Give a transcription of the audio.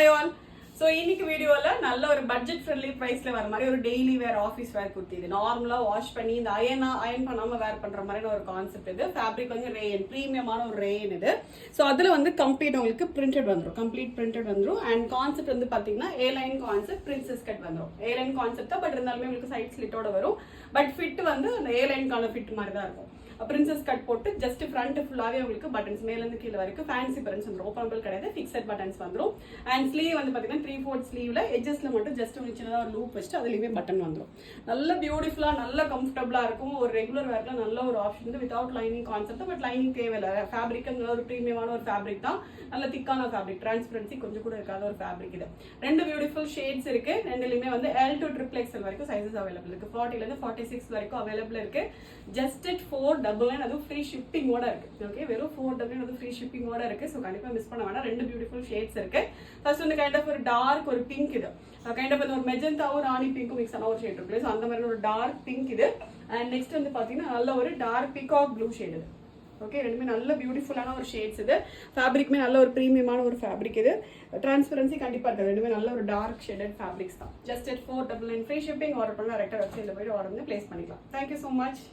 Hi all. So இன்னைக்கு வீடியோவில் நல்ல ஒரு பட்ஜெட் ஃப்ரெண்ட்லி ப்ரைஸில் வர மாதிரி ஒரு டெய்லி வேர் ஆஃபீஸ் வேர் குர்த்தி. இது நார்மலாக வாஷ் பண்ணி இந்த அயன் பண்ணாமல் வேர் பண்ணுற மாதிரியான ஒரு கான்செப்ட். இது ஃபேப்ரிக் வந்து ரேயன், ப்ரீமியமான ஒரு ரேயன் இது. ஸோ அதில் வந்து கம்ப்ளீட் உங்களுக்கு பிரிண்டட் வந்துடும், கம்ப்ளீட் பிரிண்டட் வந்துடும். அண்ட் கான்செப்ட் வந்து பார்த்தீங்கன்னா ஏலைன் கான்செப்ட், பிரின்சஸ் கட் வந்துடும். ஏலைன் கான்செப்ட் தான், பட் இருந்தாலுமே உங்களுக்கு சைட் ஸ்லிட்டோட வரும். பட் ஃபிட் வந்து அந்த ஏலைனுக்கான ஃபிட் மாதிரி தான் இருக்கும். பிரின்சஸ் கட் போட்டு ஜஸ்ட் ஃப்ரண்ட் ஃபுல்லாகவே உங்களுக்கு பட்டன்ஸ் மேலேருந்து கீழே வரைக்கும் ஃபேன்சி பட்டன்ஸ் வந்துடும். ஓப்பனபிள் கிடையாது, ஃபிக்ஸட் பட்டன்ஸ் வந்துடும். அண்ட் ஸ்லீவ் வந்து பார்த்தீங்கன்னா 3/4 ஸ்லீவ்ல எட்ஜஸ்ல மட்டும் ஜஸ்ட் உங்களுக்கு சின்னதாக ஒரு லூப் வச்சுட்டு அதுலேயுமே பட்டன் வந்துடும். நல்ல பியூட்டிஃபுல்லாக நல்ல கம்ஃபர்டபுளாக இருக்கும். ஒரு ரெகுலர் வேர்ல நல்ல ஒரு ஆப்ஷன் வந்து without lining concept. But lining தேவையில்லை. ஃபேப்ரிக்ங்கிற ஒரு ப்ரீமியமான ஒரு ஃபேப்ரிக் தான், நல்ல திக்கான ஃபேப்ரிக், டிரான்ஸ்பரன்சி கொஞ்சம் கூட இருக்காத ஒரு ஃபேப்ரிக் இது. ரெண்டு பியூட்டிஃபுல் ஷேட்ஸ் இருக்கு. ரெண்டுலையுமே வந்து L to XXL வரைக்கும் சைஸஸ் அவைலபிள் இருக்கு. 40லேருந்து 46 வரைக்கும் அவைலபிள் இருக்கு. ஜஸ்ட் at 499, அதுவும் ஃப்ரீ ஷிப்பிங்கோட இருக்கு. ஓகே, வெறும் 499 அது ஃப்ரீ ஷிப்பிங்கோட இருக்கு. ஸோ கண்டிப்பா மிஸ் பண்ண வேணாம். ரெண்டு பியூட்டிஃபுல் ஷேட்ஸ் இருக்கு. ஃபர்ஸ்ட் வந்து கைண்ட் ஆஃப் ஒரு டார்க் ஒரு பிங்க் இது, கைண்ட் ஆஃப் ஒரு மெஜந்தாவும் ராணி பிங்க்கும் மிக்ஸ் ஆன ஒரு ஷேட் இருக்கு. ஸோ அந்த மாதிரி ஒரு டார்க் பிங்க் இது. அண்ட் நெக்ஸ்ட் வந்து பாத்தீங்கன்னா நல்ல ஒரு டார்க் பிகாக் ப்ளூ ஷேட் இது. ஓகே, ரெண்டுமே நல்ல பியூட்டிஃபுல்லான ஒரு ஷேட்ஸ் இது. ஃபேப்ரிக்மே நல்ல ஒரு ப்ரீமியமான ஒரு ஃபேப்ரிக் இது. டிரான்ஸ்பரன்சி கண்டிப்பா இருக்காது. ரெண்டுமே நல்ல ஒரு டார்க் ஷேடட் ஃபேப்ரிக்ஸ் தான். Just at 499 free shipping. Order பண்ணா கரெக்டாக வெப்சைட்ல போயிட்டு ஆர்டர் வந்து பிளேஸ் பண்ணிக்கலாம். Thank you so much.